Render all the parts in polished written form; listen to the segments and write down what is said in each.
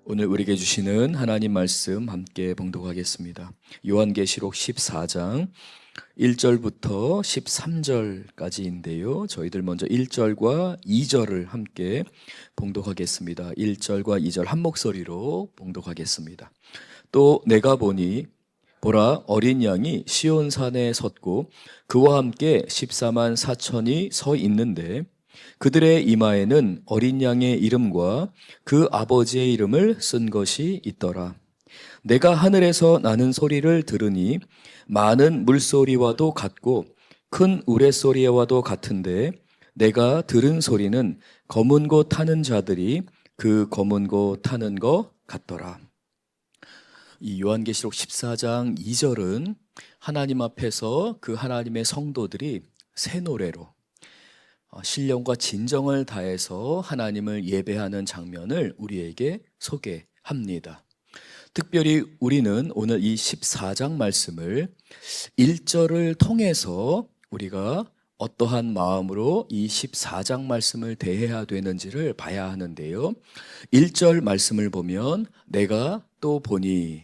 오늘 우리에게 주시는 하나님 말씀 함께 봉독하겠습니다. 요한계시록 14장 1절부터 13절까지인데요. 저희들 먼저 1절과 2절을 함께 봉독하겠습니다. 1절과 2절 한 목소리로 봉독하겠습니다. 또 내가 보니 보라, 어린 양이 시온산에 섰고 그와 함께 14만 4천이 서 있는데 그들의 이마에는 어린 양의 이름과 그 아버지의 이름을 쓴 것이 있더라. 내가 하늘에서 나는 소리를 들으니 많은 물소리와도 같고 큰 우레소리와도 같은데 내가 들은 소리는 검은 고 타는 자들이 그 검은 고 타는 것 같더라. 이 요한계시록 14장 2절은 하나님 앞에서 그 하나님의 성도들이 새 노래로 신령과 진정을 다해서 하나님을 예배하는 장면을 우리에게 소개합니다. 특별히 우리는 오늘 이 14장 말씀을 1절을 통해서 우리가 어떠한 마음으로 이 14장 말씀을 대해야 되는지를 봐야 하는데요. 1절 말씀을 보면 내가 또 보니,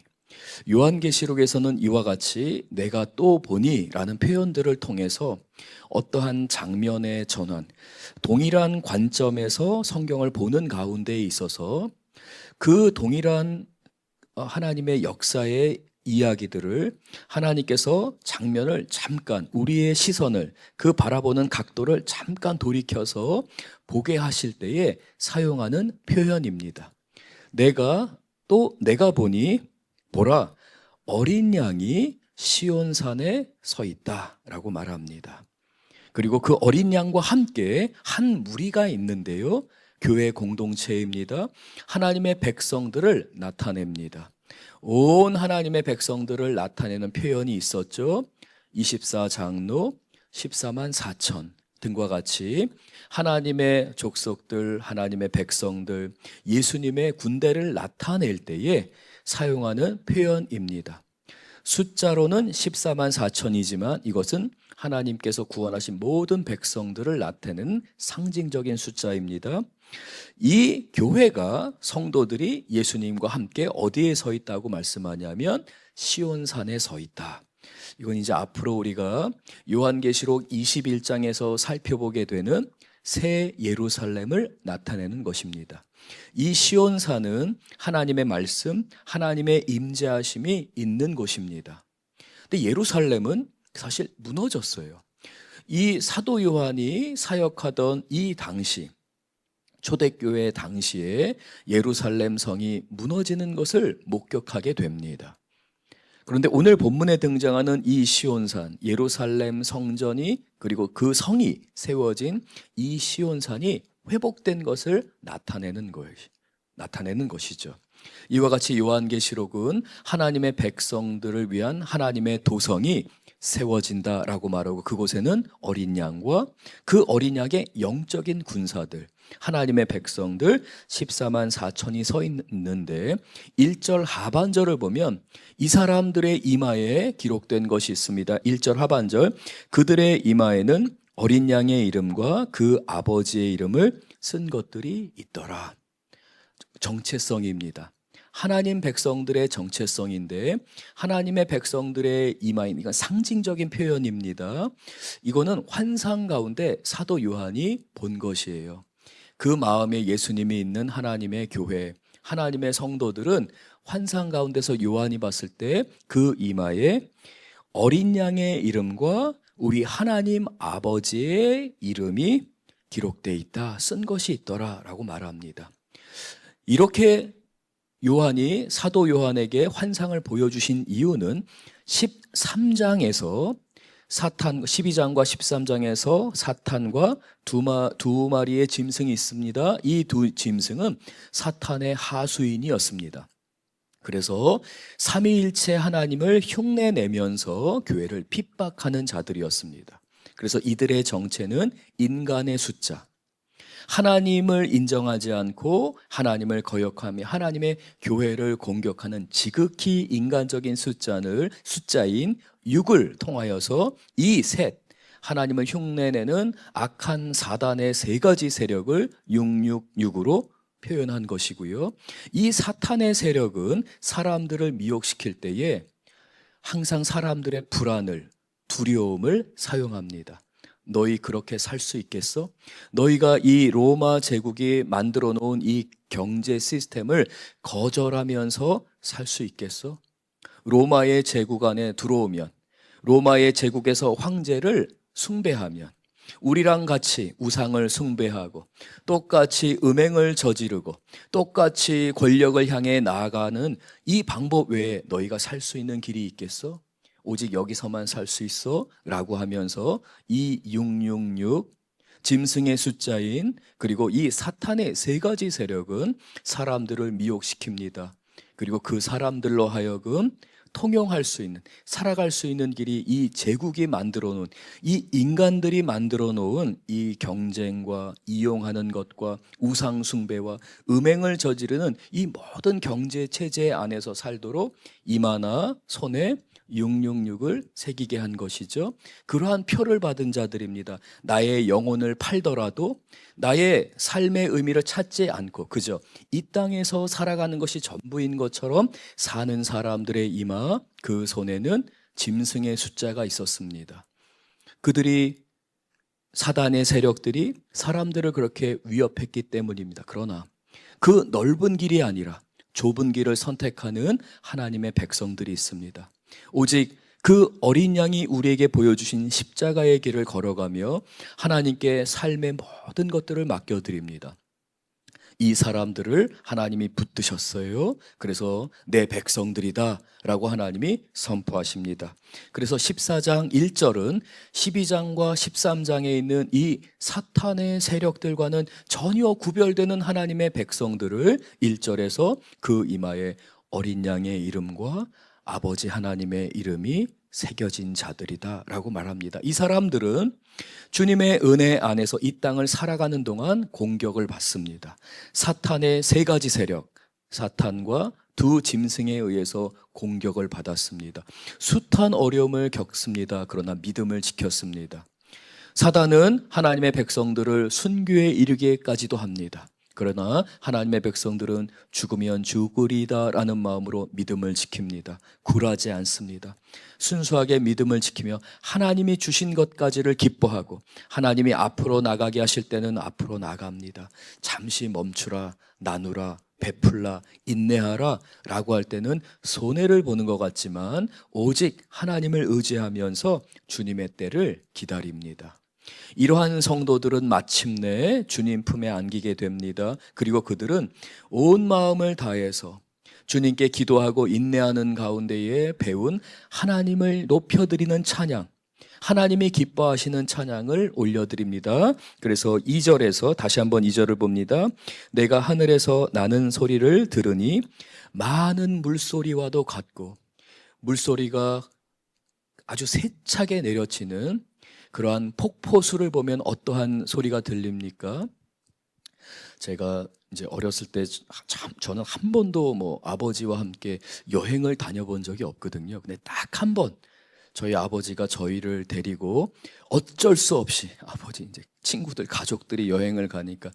요한계시록에서는 이와 같이 내가 또 보니 라는 표현들을 통해서 어떠한 장면의 전환, 동일한 관점에서 성경을 보는 가운데에 있어서 그 동일한 하나님의 역사의 이야기들을 하나님께서 장면을 잠깐, 우리의 시선을, 그 바라보는 각도를 잠깐 돌이켜서 보게 하실 때에 사용하는 표현입니다. 내가 보니 보라, 어린 양이 시온산에 서 있다라고 말합니다. 그리고 그 어린 양과 함께 한 무리가 있는데요, 교회 공동체입니다. 하나님의 백성들을 나타냅니다. 온 하나님의 백성들을 나타내는 표현이 있었죠. 24장로, 14만 4천 등과 같이 하나님의 족속들, 하나님의 백성들, 예수님의 군대를 나타낼 때에 사용하는 표현입니다. 숫자로는 14만 4천이지만 이것은 하나님께서 구원하신 모든 백성들을 나타내는 상징적인 숫자입니다. 이 교회가, 성도들이 예수님과 함께 어디에 서 있다고 말씀하냐면 시온산에 서 있다. 이건 이제 앞으로 우리가 요한계시록 21장에서 살펴보게 되는 새 예루살렘을 나타내는 것입니다. 이 시온산은 하나님의 말씀, 하나님의 임재하심이 있는 곳입니다. 근데 예루살렘은 사실 무너졌어요. 이 사도 요한이 사역하던 이 당시, 초대교회 당시에 예루살렘 성이 무너지는 것을 목격하게 됩니다. 그런데 오늘 본문에 등장하는 이 시온산, 예루살렘 성전이, 그리고 그 성이 세워진 이 시온산이 회복된 것을 나타내는 것이죠. 이와 같이 요한계시록은 하나님의 백성들을 위한 하나님의 도성이 세워진다라고 말하고, 그곳에는 어린 양과 그 어린 양의 영적인 군사들, 하나님의 백성들 14만 4천이 서 있는데 1절 하반절을 보면 이 사람들의 이마에 기록된 것이 있습니다. 1절 하반절, 그들의 이마에는 어린 양의 이름과 그 아버지의 이름을 쓴 것들이 있더라. 정체성입니다. 하나님 백성들의 정체성인데 하나님의 백성들의 이마인, 이건 상징적인 표현입니다. 이거는 환상 가운데 사도 요한이 본 것이에요. 그 마음에 예수님이 있는 하나님의 교회, 하나님의 성도들은 환상 가운데서 요한이 봤을 때 그 이마에 어린 양의 이름과 우리 하나님 아버지의 이름이 기록되어 있다, 쓴 것이 있더라라고 말합니다. 이렇게 요한이, 사도 요한에게 환상을 보여주신 이유는 13장에서 사탄, 12장과 13장에서 사탄과 두 마리의 짐승이 있습니다. 이 두 짐승은 사탄의 하수인이었습니다. 그래서 삼위일체 하나님을 흉내내면서 교회를 핍박하는 자들이었습니다. 그래서 이들의 정체는 인간의 숫자, 하나님을 인정하지 않고 하나님을 거역하며 하나님의 교회를 공격하는 지극히 인간적인 숫자인 6을 통하여서 이 셋, 하나님을 흉내내는 악한 사단의 세 가지 세력을 666으로 표현한 것이고요. 이 사탄의 세력은 사람들을 미혹시킬 때에 항상 사람들의 불안을, 두려움을 사용합니다. 너희 그렇게 살 수 있겠어? 너희가 이 로마 제국이 만들어 놓은 이 경제 시스템을 거절하면서 살 수 있겠어? 로마의 제국 안에 들어오면, 로마의 제국에서 황제를 숭배하면, 우리랑 같이 우상을 숭배하고 똑같이 음행을 저지르고 똑같이 권력을 향해 나아가는 이 방법 외에 너희가 살 수 있는 길이 있겠어? 오직 여기서만 살 수 있어? 라고 하면서 이 666 짐승의 숫자인 그리고 이 사탄의 세 가지 세력은 사람들을 미혹시킵니다. 그리고 그 사람들로 하여금 통용할 수 있는, 살아갈 수 있는 길이 이 제국이 만들어 놓은, 이 인간들이 만들어 놓은 이 경쟁과 이용하는 것과 우상숭배와 음행을 저지르는 이 모든 경제 체제 안에서 살도록 이마나 손에 666을 새기게 한 것이죠. 그러한 표를 받은 자들입니다. 나의 영혼을 팔더라도 나의 삶의 의미를 찾지 않고 그저 이 땅에서 살아가는 것이 전부인 것처럼 사는 사람들의 이마, 그 손에는 짐승의 숫자가 있었습니다. 그들이, 사단의 세력들이 사람들을 그렇게 위협했기 때문입니다. 그러나 그 넓은 길이 아니라 좁은 길을 선택하는 하나님의 백성들이 있습니다. 오직 그 어린 양이 우리에게 보여주신 십자가의 길을 걸어가며 하나님께 삶의 모든 것들을 맡겨드립니다. 이 사람들을 하나님이 붙드셨어요. 그래서 내 백성들이다 라고 하나님이 선포하십니다. 그래서 14장 1절은 12장과 13장에 있는 이 사탄의 세력들과는 전혀 구별되는 하나님의 백성들을 1절에서 그 이마에 어린 양의 이름과 아버지 하나님의 이름이 새겨진 자들이다 라고 말합니다. 이 사람들은 주님의 은혜 안에서 이 땅을 살아가는 동안 공격을 받습니다. 사탄의 세 가지 세력, 사탄과 두 짐승에 의해서 공격을 받았습니다. 숱한 어려움을 겪습니다. 그러나 믿음을 지켰습니다. 사단은 하나님의 백성들을 순교에 이르게까지도 합니다. 그러나 하나님의 백성들은 죽으면 죽으리다 라는 마음으로 믿음을 지킵니다. 굴하지 않습니다. 순수하게 믿음을 지키며 하나님이 주신 것까지를 기뻐하고 하나님이 앞으로 나가게 하실 때는 앞으로 나갑니다. 잠시 멈추라, 나누라, 베풀라, 인내하라 라고 할 때는 손해를 보는 것 같지만 오직 하나님을 의지하면서 주님의 때를 기다립니다. 이러한 성도들은 마침내 주님 품에 안기게 됩니다. 그리고 그들은 온 마음을 다해서 주님께 기도하고 인내하는 가운데에 배운 하나님을 높여드리는 찬양, 하나님이 기뻐하시는 찬양을 올려드립니다. 그래서 2절에서 다시 한번 2절을 봅니다. 내가 하늘에서 나는 소리를 들으니 많은 물소리와도 같고, 물소리가 아주 세차게 내려치는 그러한 폭포수를 보면 어떠한 소리가 들립니까? 제가 이제 어렸을 때 참 저는 한 번도 아버지와 함께 여행을 다녀본 적이 없거든요. 근데 딱 한 번 저희 아버지가 저희를 데리고 어쩔 수 없이 아버지 이제 친구들 가족들이 여행을 가니까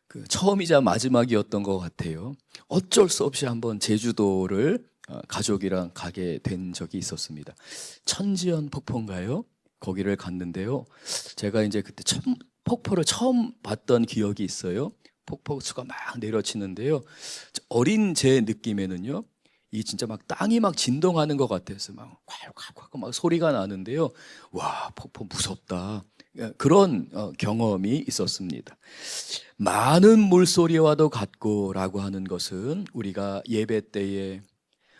그 처음이자 마지막이었던 것 같아요. 어쩔 수 없이 한번 제주도를 가족이랑 가게 된 적이 있었습니다. 천지연 폭포인가요? 거기를 갔는데요. 제가 이제 그때 폭포를 처음 봤던 기억이 있어요. 폭포수가 막 내려치는데요. 어린 제 느낌에는요, 이 진짜 막 땅이 막 진동하는 것 같아서 막 콸콸콸 막 소리가 나는데요. 와, 폭포 무섭다. 그런 경험이 있었습니다. 많은 물소리와도 같고라고 하는 것은 우리가 예배 때에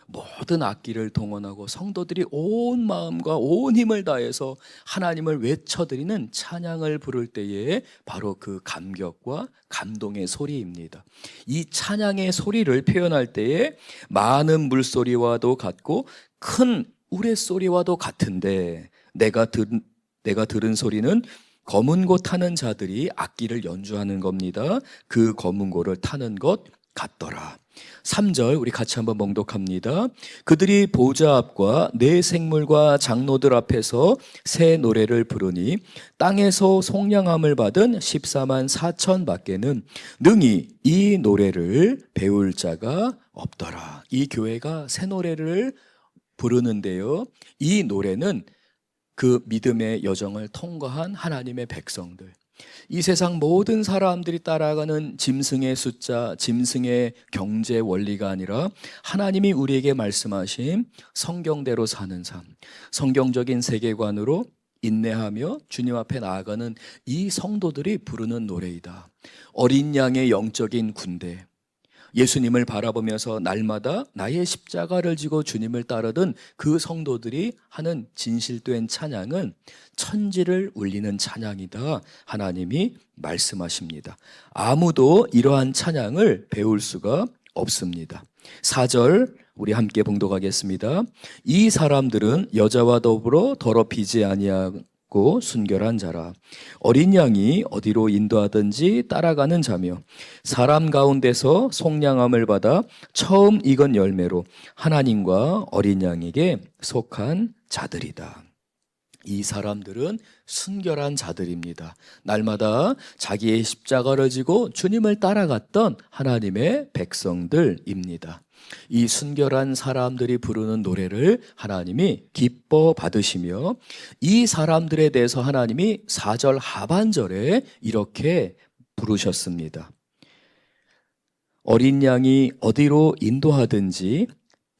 모든 악기를 동원하고 성도들이 온 마음과 온 힘을 다해서 하나님을 외쳐드리는 찬양을 부를 때에 바로 그 감격과 감동의 소리입니다. 이 찬양의 소리를 표현할 때에 많은 물소리와도 같고 큰 우레소리와도 같은데 내가 들은 소리는 검은 고 타는 자들이 악기를 연주하는 겁니다. 그 검은 고를 타는 것 같더라. 3절 우리 같이 한번 봉독합니다. 그들이 보좌 앞과 네 생물과 장로들 앞에서 새 노래를 부르니 땅에서 속량함을 받은 14만 4천 밖에는 능히 이 노래를 배울 자가 없더라. 이 교회가 새 노래를 부르는데요. 이 노래는 그 믿음의 여정을 통과한 하나님의 백성들, 이 세상 모든 사람들이 따라가는 짐승의 숫자, 짐승의 경제 원리가 아니라 하나님이 우리에게 말씀하신 성경대로 사는 삶, 성경적인 세계관으로 인내하며 주님 앞에 나아가는 이 성도들이 부르는 노래이다. 어린 양의 영적인 군대, 예수님을 바라보면서 날마다 나의 십자가를 지고 주님을 따르던 그 성도들이 하는 진실된 찬양은 천지를 울리는 찬양이다. 하나님이 말씀하십니다. 아무도 이러한 찬양을 배울 수가 없습니다. 4절 우리 함께 봉독하겠습니다. 이 사람들은 여자와 더불어 더럽히지 아니하고 순결한 자라. 어린 양이 어디로 인도하든지 따라가는 자며 사람 가운데서 속량함을 받아 처음 익은 열매로 하나님과 어린 양에게 속한 자들이다. 이 사람들은 순결한 자들입니다. 날마다 자기의 십자가를 지고 주님을 따라갔던 하나님의 백성들입니다. 이 순결한 사람들이 부르는 노래를 하나님이 기뻐 받으시며 이 사람들에 대해서 하나님이 4절 하반절에 이렇게 부르셨습니다. 어린 양이 어디로 인도하든지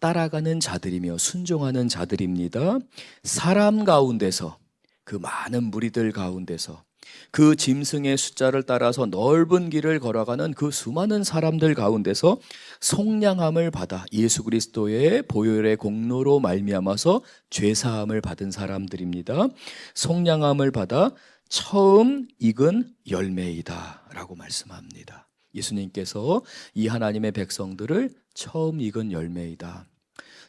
따라가는 자들이며 순종하는 자들입니다. 사람 가운데서, 그 많은 무리들 가운데서, 그 짐승의 숫자를 따라서 넓은 길을 걸어가는 그 수많은 사람들 가운데서 속량함을 받아 예수 그리스도의 보혈의 공로로 말미암아서 죄사함을 받은 사람들입니다. 속량함을 받아 처음 익은 열매이다 라고 말씀합니다. 예수님께서 이 하나님의 백성들을 처음 익은 열매이다.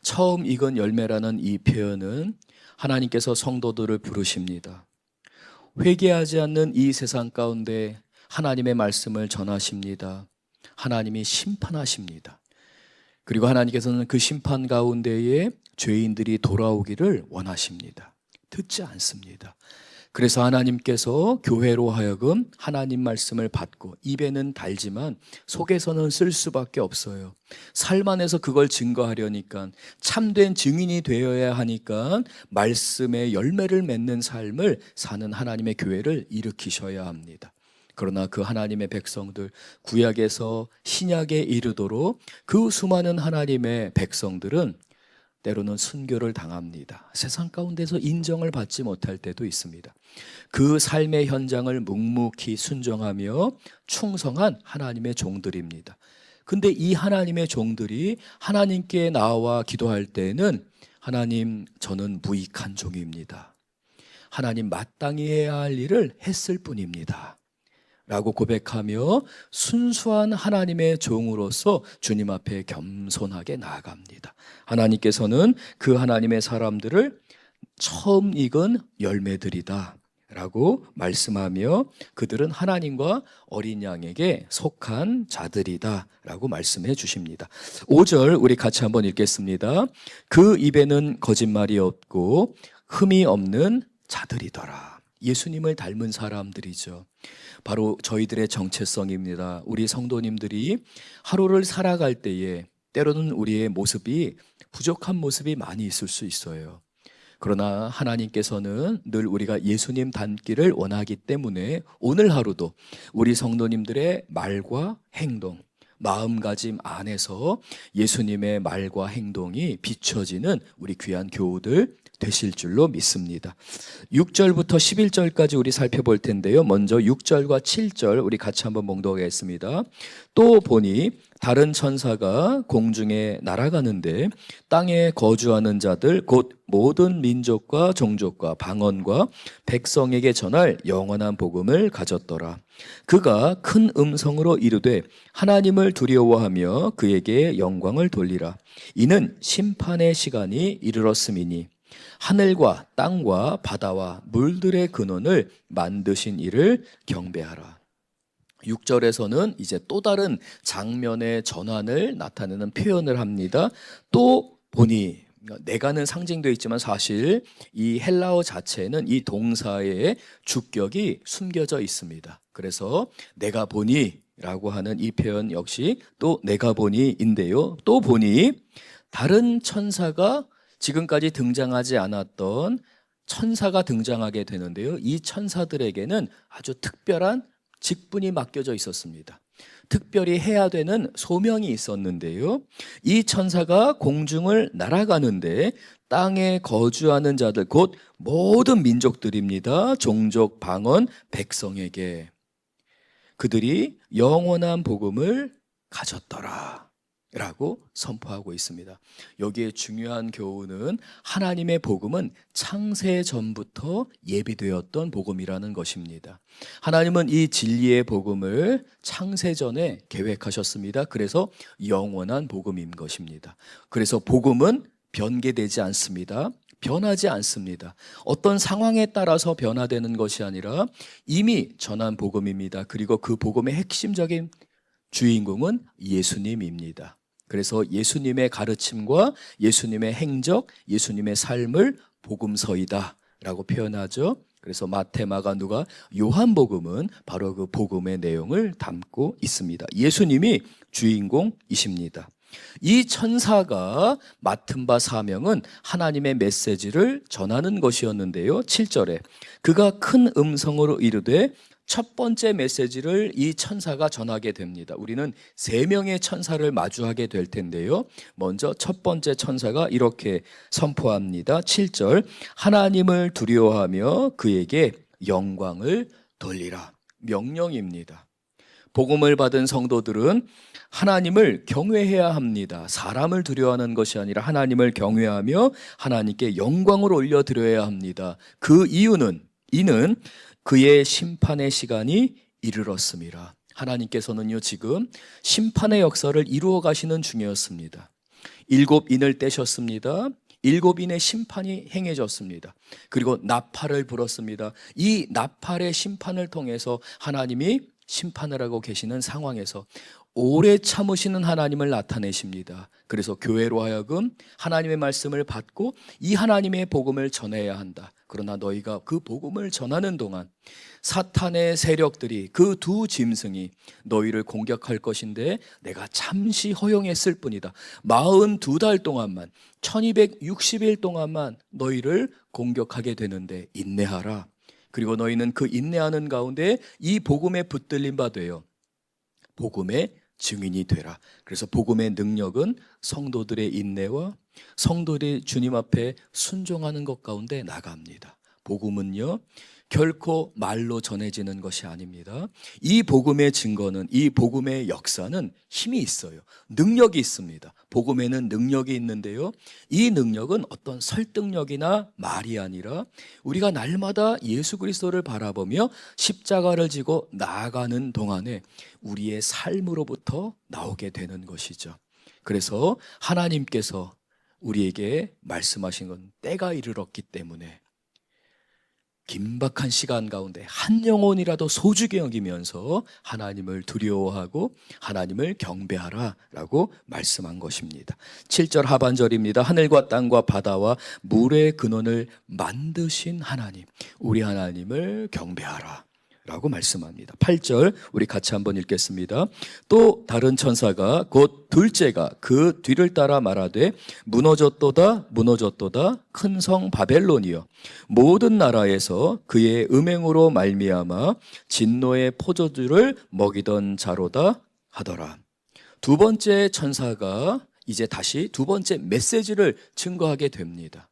처음 익은 열매라는 이 표현은 하나님께서 성도들을 부르십니다. 회개하지 않는 이 세상 가운데 하나님의 말씀을 전하십니다. 하나님이 심판하십니다. 그리고 하나님께서는 그 심판 가운데에 죄인들이 돌아오기를 원하십니다. 듣지 않습니다. 그래서 하나님께서 교회로 하여금 하나님 말씀을 받고 입에는 달지만 속에서는 쓸 수밖에 없어요. 삶 안에서 그걸 증거하려니까, 참된 증인이 되어야 하니까 말씀의 열매를 맺는 삶을 사는 하나님의 교회를 일으키셔야 합니다. 그러나 그 하나님의 백성들, 구약에서 신약에 이르도록 그 수많은 하나님의 백성들은 때로는 순교를 당합니다. 세상 가운데서 인정을 받지 못할 때도 있습니다. 그 삶의 현장을 묵묵히 순종하며 충성한 하나님의 종들입니다. 근데 이 하나님의 종들이 하나님께 나와 기도할 때는 하나님, 저는 무익한 종입니다. 하나님, 마땅히 해야 할 일을 했을 뿐입니다 라고 고백하며 순수한 하나님의 종으로서 주님 앞에 겸손하게 나아갑니다. 하나님께서는 그 하나님의 사람들을 처음 익은 열매들이다 라고 말씀하며 그들은 하나님과 어린 양에게 속한 자들이다 라고 말씀해 주십니다. 5절 우리 같이 한번 읽겠습니다. 그 입에는 거짓말이 없고 흠이 없는 자들이더라. 예수님을 닮은 사람들이죠. 바로 저희들의 정체성입니다. 우리 성도님들이 하루를 살아갈 때에 때로는 우리의 모습이 부족한 모습이 많이 있을 수 있어요. 그러나 하나님께서는 늘 우리가 예수님 닮기를 원하기 때문에 오늘 하루도 우리 성도님들의 말과 행동, 마음가짐 안에서 예수님의 말과 행동이 비춰지는 우리 귀한 교우들 되실 줄로 믿습니다. 6절부터 11절까지 우리 살펴볼 텐데요. 먼저 6절과 7절 우리 같이 한번 봉독하겠습니다. 또 보니 다른 천사가 공중에 날아가는데 땅에 거주하는 자들 곧 모든 민족과 종족과 방언과 백성에게 전할 영원한 복음을 가졌더라. 그가 큰 음성으로 이르되 하나님을 두려워하며 그에게 영광을 돌리라. 이는 심판의 시간이 이르렀음이니 하늘과 땅과 바다와 물들의 근원을 만드신 이를 경배하라. 6절에서는 이제 또 다른 장면의 전환을 나타내는 표현을 합니다. 또 보니, 내가는 상징되어 있지만 사실 이 헬라어 자체는 이 동사의 주격이 숨겨져 있습니다. 그래서 내가 보니 라고 하는 이 표현 역시 또 내가 보니인데요. 또 보니 다른 천사가, 지금까지 등장하지 않았던 천사가 등장하게 되는데요. 이 천사들에게는 아주 특별한 직분이 맡겨져 있었습니다. 특별히 해야 되는 소명이 있었는데요. 이 천사가 공중을 날아가는데 땅에 거주하는 자들, 곧 모든 민족들입니다. 종족, 방언, 백성에게 그들이 영원한 복음을 가졌더라 라고 선포하고 있습니다. 여기에 중요한 교훈은 하나님의 복음은 창세 전부터 예비되었던 복음이라는 것입니다. 하나님은 이 진리의 복음을 창세 전에 계획하셨습니다. 그래서 영원한 복음인 것입니다. 그래서 복음은 변개되지 않습니다. 변하지 않습니다. 어떤 상황에 따라서 변화되는 것이 아니라 이미 전한 복음입니다. 그리고 그 복음의 핵심적인 주인공은 예수님입니다. 그래서 예수님의 가르침과 예수님의 행적, 예수님의 삶을 복음서이다 라고 표현하죠. 그래서 마태, 마가, 누가, 요한복음은 바로 그 복음의 내용을 담고 있습니다. 예수님이 주인공이십니다. 이 천사가 맡은 바 사명은 하나님의 메시지를 전하는 것이었는데요. 7절에 그가 큰 음성으로 이르되, 첫 번째 메시지를 이 천사가 전하게 됩니다. 우리는 3명의 천사를 마주하게 될 텐데요. 먼저 첫 번째 천사가 이렇게 선포합니다. 7절 하나님을 두려워하며 그에게 영광을 돌리라. 명령입니다. 복음을 받은 성도들은 하나님을 경외해야 합니다. 사람을 두려워하는 것이 아니라 하나님을 경외하며 하나님께 영광을 올려드려야 합니다. 그 이는 그의 심판의 시간이 이르렀습니다. 하나님께서는요, 지금 심판의 역사를 이루어 가시는 중이었습니다. 7인을 떼셨습니다. 7인의 심판이 행해졌습니다. 그리고 나팔을 불었습니다. 이 나팔의 심판을 통해서 하나님이 심판을 하고 계시는 상황에서 오래 참으시는 하나님을 나타내십니다. 그래서 교회로 하여금 하나님의 말씀을 받고 이 하나님의 복음을 전해야 한다. 그러나 너희가 그 복음을 전하는 동안 사탄의 세력들이, 그 두 짐승이 너희를 공격할 것인데 내가 잠시 허용했을 뿐이다. 42달 동안만, 1260일 동안만 너희를 공격하게 되는데 인내하라. 그리고 너희는 그 인내하는 가운데 이 복음에 붙들린 바 되어 복음의 증인이 되라. 그래서 복음의 능력은 성도들의 인내와 성도들이 주님 앞에 순종하는 것 가운데 나갑니다. 복음은요, 결코 말로 전해지는 것이 아닙니다. 이 복음의 증거는, 이 복음의 역사는 힘이 있어요. 능력이 있습니다. 복음에는 능력이 있는데요, 이 능력은 어떤 설득력이나 말이 아니라 우리가 날마다 예수 그리스도를 바라보며 십자가를 지고 나아가는 동안에 우리의 삶으로부터 나오게 되는 것이죠. 그래서 하나님께서 우리에게 말씀하신 건 때가 이르렀기 때문에 긴박한 시간 가운데 한 영혼이라도 소중히 여기면서 하나님을 두려워하고 하나님을 경배하라 라고 말씀한 것입니다. 7절 하반절입니다. 하늘과 땅과 바다와 물의 근원을 만드신 하나님, 우리 하나님을 경배하라 라고 말씀합니다. 8절 우리 같이 한번 읽겠습니다. 또 다른 천사가 곧 둘째가 그 뒤를 따라 말하되, 무너졌도다 무너졌도다 큰 성 바벨론이여, 모든 나라에서 그의 음행으로 말미암아 진노의 포도주를 먹이던 자로다 하더라. 두 번째 천사가 이제 다시 두 번째 메시지를 증거하게 됩니다.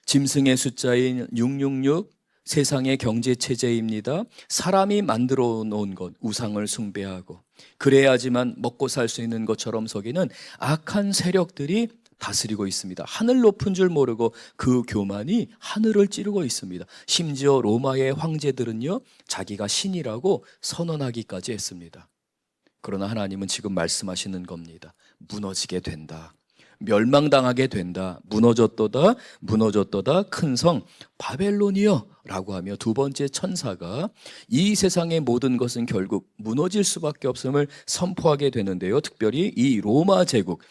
짐승의 숫자인 666, 세상의 경제체제입니다. 사람이 만들어 놓은 것, 우상을 숭배하고 그래야지만 먹고 살 수 있는 것처럼 속이는 악한 세력들이 다스리고 있습니다. 하늘 높은 줄 모르고 그 교만이 하늘을 찌르고 있습니다. 심지어 로마의 황제들은요, 자기가 신이라고 선언하기까지 했습니다. 그러나 하나님은 지금 말씀하시는 겁니다. 무너지게 된다. 멸망당하게 된다. 무너졌도다 무너졌도다 큰 성 바벨론이여 라고 하며 두 번째 천사가 이 세상의 모든 것은 결국 무너질 수밖에 없음을 선포하게 되는데요. 특별히 이 로마 제국,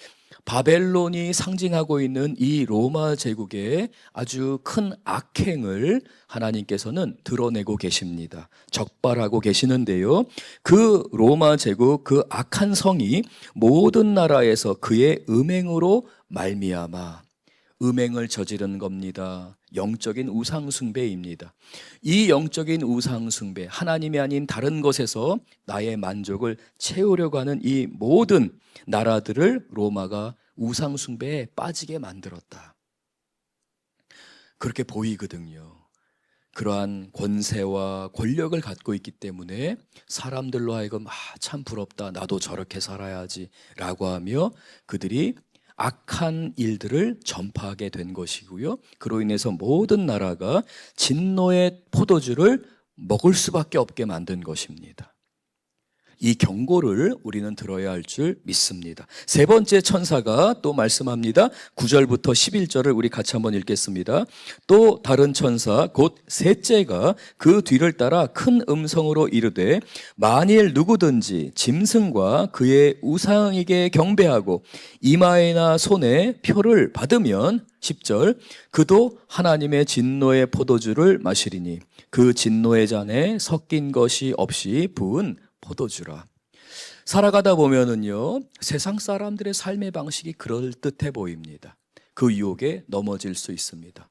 바벨론이 상징하고 있는 이 로마 제국의 아주 큰 악행을 하나님께서는 드러내고 계십니다. 적발하고 계시는데요. 그 로마 제국, 그 악한 성이 모든 나라에서 그의 음행으로 말미암아 음행을 저지른 겁니다. 영적인 우상숭배입니다. 이 영적인 우상숭배, 하나님이 아닌 다른 것에서 나의 만족을 채우려고 하는 이 모든 나라들을 로마가 우상숭배에 빠지게 만들었다. 그렇게 보이거든요. 그러한 권세와 권력을 갖고 있기 때문에 사람들로 하여금 참 부럽다, 나도 저렇게 살아야지 라고 하며 그들이 악한 일들을 전파하게 된 것이고요. 그로 인해서 모든 나라가 진노의 포도주를 먹을 수밖에 없게 만든 것입니다. 이 경고를 우리는 들어야 할 줄 믿습니다. 세 번째 천사가 또 말씀합니다. 9절부터 11절을 우리 같이 한번 읽겠습니다. 또 다른 천사 곧 셋째가 그 뒤를 따라 큰 음성으로 이르되 만일 누구든지 짐승과 그의 우상에게 경배하고 이마에나 손에 표를 받으면 10절 그도 하나님의 진노의 포도주를 마시리니 그 진노의 잔에 섞인 것이 없이 부은 포도주라. 살아가다 보면은요, 세상 사람들의 삶의 방식이 그럴듯해 보입니다. 그 유혹에 넘어질 수 있습니다.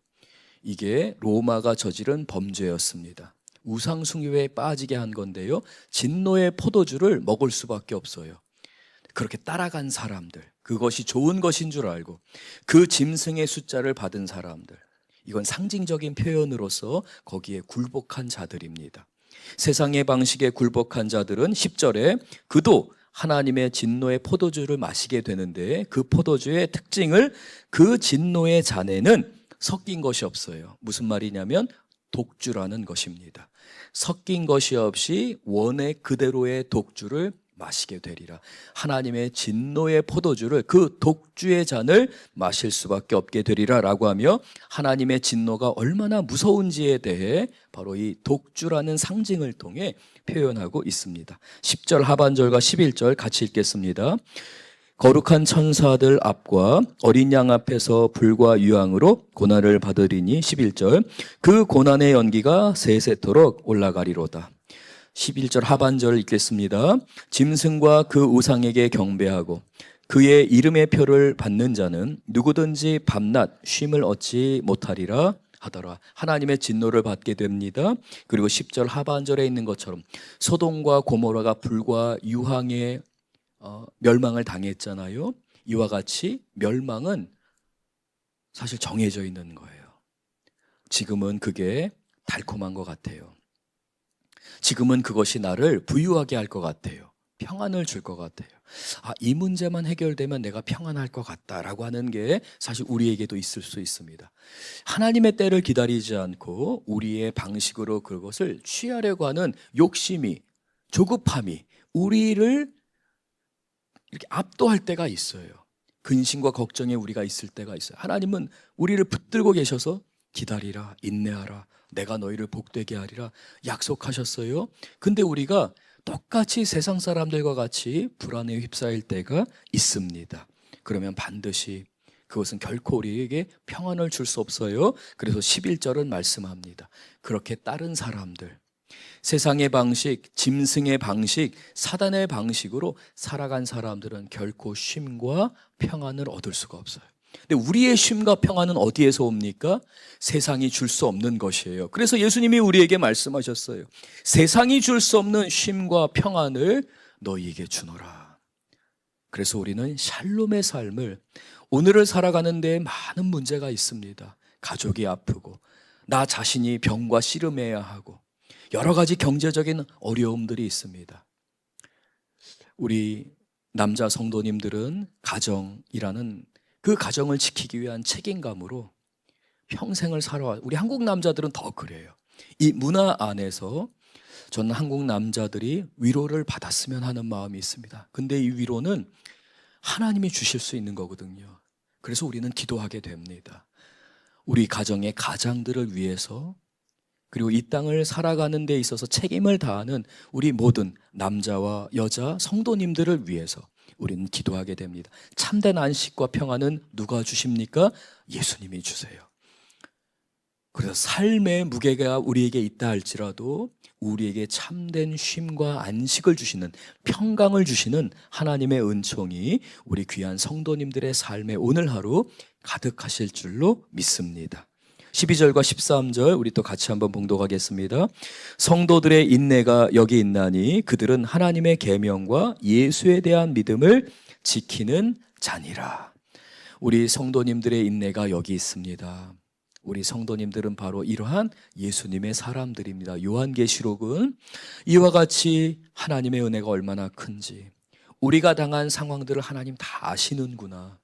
이게 로마가 저지른 범죄였습니다. 우상숭배에 빠지게 한 건데요, 진노의 포도주를 먹을 수밖에 없어요. 그렇게 따라간 사람들, 그것이 좋은 것인 줄 알고 그 짐승의 숫자를 받은 사람들, 이건 상징적인 표현으로서 거기에 굴복한 자들입니다. 세상의 방식에 굴복한 자들은 10절에 그도 하나님의 진노의 포도주를 마시게 되는데 그 포도주의 특징을 그 진노의 잔에는 섞인 것이 없어요. 무슨 말이냐면 독주라는 것입니다. 섞인 것이 없이 원의 그대로의 독주를 마시게 되리라. 하나님의 진노의 포도주를 그 독주의 잔을 마실 수밖에 없게 되리라 라고 하며 하나님의 진노가 얼마나 무서운지에 대해 바로 이 독주라는 상징을 통해 표현하고 있습니다. 10절 하반절과 11절 같이 읽겠습니다. 거룩한 천사들 앞과 어린 양 앞에서 불과 유황으로 고난을 받으리니 11절 그 고난의 연기가 세세토록 올라가리로다. 11절 하반절을 읽겠습니다. 짐승과 그 우상에게 경배하고 그의 이름의 표를 받는 자는 누구든지 밤낮 쉼을 얻지 못하리라 하더라. 하나님의 진노를 받게 됩니다. 그리고 10절 하반절에 있는 것처럼 소돔과 고모라가 불과 유황에 멸망을 당했잖아요. 이와 같이 멸망은 사실 정해져 있는 거예요. 지금은 그게 달콤한 것 같아요. 지금은 그것이 나를 부유하게 할 것 같아요. 평안을 줄 것 같아요. 이 문제만 해결되면 내가 평안할 것 같다라고 하는 게 사실 우리에게도 있을 수 있습니다. 하나님의 때를 기다리지 않고 우리의 방식으로 그것을 취하려고 하는 욕심이, 조급함이 우리를 이렇게 압도할 때가 있어요. 근심과 걱정에 우리가 있을 때가 있어요. 하나님은 우리를 붙들고 계셔서 기다리라, 인내하라, 내가 너희를 복되게 하리라 약속하셨어요. 근데 우리가 똑같이 세상 사람들과 같이 불안에 휩싸일 때가 있습니다. 그러면 반드시 그것은 결코 우리에게 평안을 줄 수 없어요. 그래서 11절은 말씀합니다. 그렇게 따른 사람들, 세상의 방식, 짐승의 방식, 사단의 방식으로 살아간 사람들은 결코 쉼과 평안을 얻을 수가 없어요. 근데 우리의 쉼과 평안은 어디에서 옵니까? 세상이 줄 수 없는 것이에요. 그래서 예수님이 우리에게 말씀하셨어요. 세상이 줄 수 없는 쉼과 평안을 너희에게 주노라. 그래서 우리는 샬롬의 삶을, 오늘을 살아가는 데 많은 문제가 있습니다. 가족이 아프고 나 자신이 병과 씨름해야 하고 여러 가지 경제적인 어려움들이 있습니다. 우리 남자 성도님들은 가정이라는 그 가정을 지키기 위한 책임감으로 평생을 살아와. 우리 한국 남자들은 더 그래요. 이 문화 안에서 저는 한국 남자들이 위로를 받았으면 하는 마음이 있습니다. 근데 이 위로는 하나님이 주실 수 있는 거거든요. 그래서 우리는 기도하게 됩니다. 우리 가정의 가장들을 위해서, 그리고 이 땅을 살아가는 데 있어서 책임을 다하는 우리 모든 남자와 여자 성도님들을 위해서 우리는 기도하게 됩니다. 참된 안식과 평안은 누가 주십니까? 예수님이 주세요. 그래서 삶의 무게가 우리에게 있다 할지라도 우리에게 참된 쉼과 안식을 주시는, 평강을 주시는 하나님의 은총이 우리 귀한 성도님들의 삶에 오늘 하루 가득하실 줄로 믿습니다. 12절과 13절 우리 또 같이 한번 봉독하겠습니다. 성도들의 인내가 여기 있나니 그들은 하나님의 계명과 예수에 대한 믿음을 지키는 자니라. 우리 성도님들의 인내가 여기 있습니다. 우리 성도님들은 바로 이러한 예수님의 사람들입니다. 요한계시록은 이와 같이 하나님의 은혜가 얼마나 큰지, 우리가 당한 상황들을 하나님 다 아시는구나,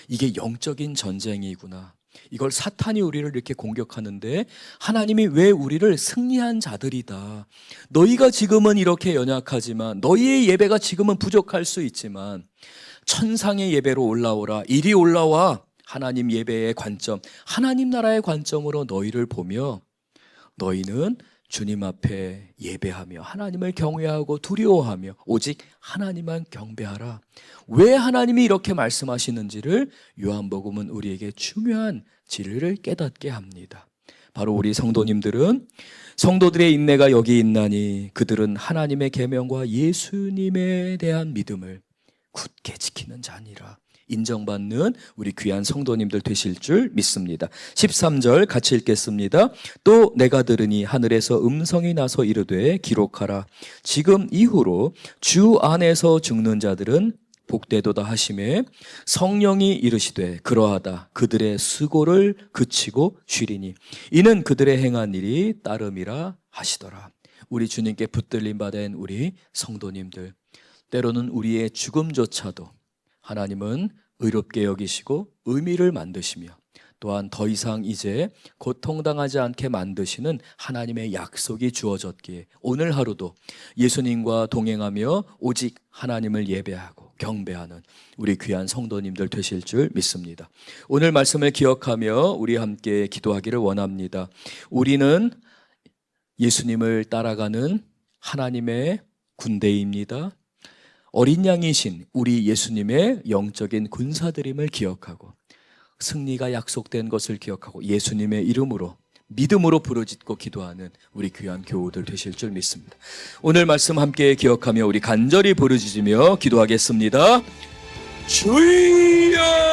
이게 영적인 전쟁이구나, 이걸 사탄이 우리를 이렇게 공격하는데 하나님이 왜 우리를 승리한 자들이다, 너희가 지금은 이렇게 연약하지만, 너희의 예배가 지금은 부족할 수 있지만 천상의 예배로 올라오라, 이리 올라와, 하나님 예배의 관점, 하나님 나라의 관점으로 너희를 보며 너희는 주님 앞에 예배하며 하나님을 경외하고 두려워하며 오직 하나님만 경배하라. 왜 하나님이 이렇게 말씀하시는지를 요한복음은 우리에게 중요한 진리를 깨닫게 합니다. 바로 우리 성도님들은, 성도들의 인내가 여기 있나니 그들은 하나님의 계명과 예수님에 대한 믿음을 굳게 지키는 자니라. 인정받는 우리 귀한 성도님들 되실 줄 믿습니다. 13절 같이 읽겠습니다. 또 내가 들으니 하늘에서 음성이 나서 이르되 기록하라. 지금 이후로 주 안에서 죽는 자들은 복되도다 하시매 성령이 이르시되 그러하다 그들의 수고를 그치고 쉬리니 이는 그들의 행한 일이 따름이라 하시더라. 우리 주님께 붙들림 받은 우리 성도님들, 때로는 우리의 죽음조차도 하나님은 의롭게 여기시고 의미를 만드시며 또한 더 이상 이제 고통당하지 않게 만드시는 하나님의 약속이 주어졌기에 오늘 하루도 예수님과 동행하며 오직 하나님을 예배하고 경배하는 우리 귀한 성도님들 되실 줄 믿습니다. 오늘 말씀을 기억하며 우리 함께 기도하기를 원합니다. 우리는 예수님을 따라가는 하나님의 군대입니다. 어린 양이신 우리 예수님의 영적인 군사들임을 기억하고 승리가 약속된 것을 기억하고 예수님의 이름으로 믿음으로 부르짖고 기도하는 우리 귀한 교우들 되실 줄 믿습니다. 오늘 말씀 함께 기억하며 우리 간절히 부르짖으며 기도하겠습니다. 주여!